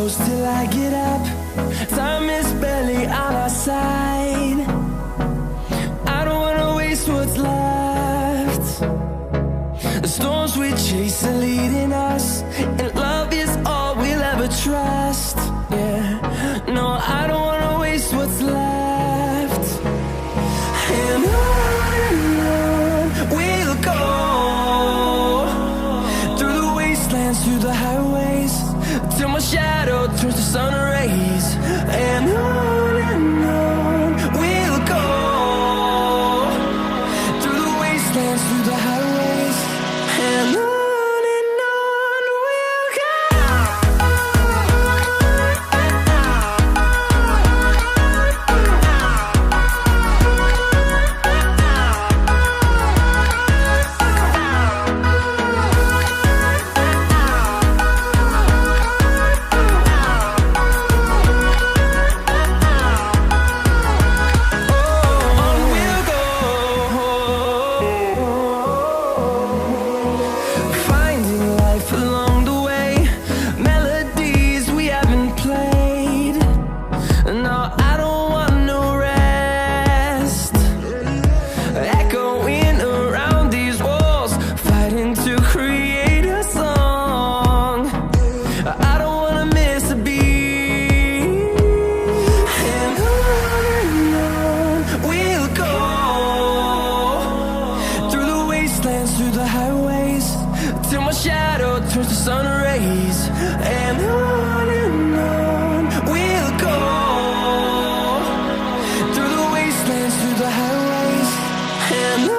close till I get up. Time is barely on our side. I don't wanna waste what's left. The storms we chase are leading us, and love is all we'll ever trust. Yeah, no, I don't wanna waste what's left. And on we'll go, through the wastelands, through the highways, till my shadow turns to sun rays. And on we'll go, through the wastelands, through the highways, and on we'll go. Through the highways, till my shadow turns to sun rays. And on we'll go, through the wastelands, through the highways, and on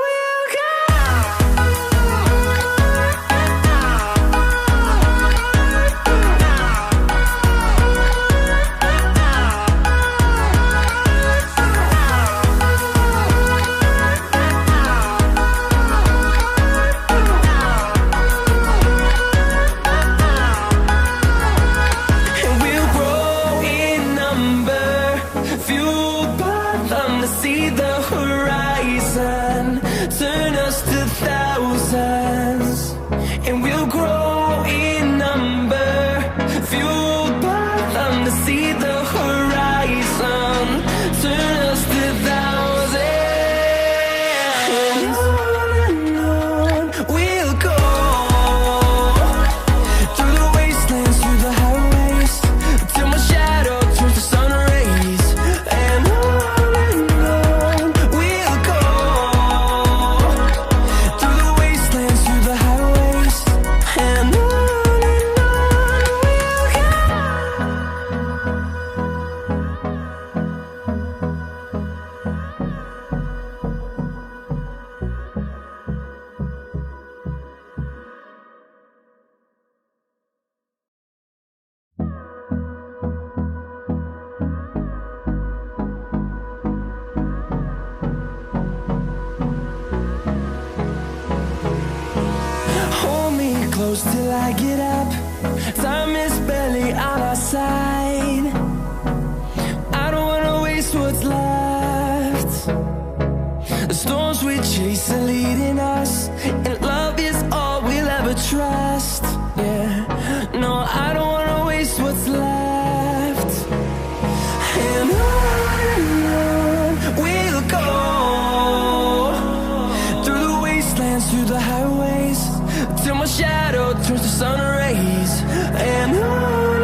we'll go. See the horizon, turn us to thousands, and we'll grow in number, fueled by them. To see the horizon, turn us to thousands, and on we'll go, through the wastelands, through the highways, till my shadow turns to sun rays. And close till I get up. Time is barely on our side. I don't wanna waste what's left. The storms we chase are leading us, and love is all we'll ever trust. Yeah, no, I don't wanna waste what's left. And on we'll go, through the wastelands, through the highways, till my shadow turns to sun rays. And on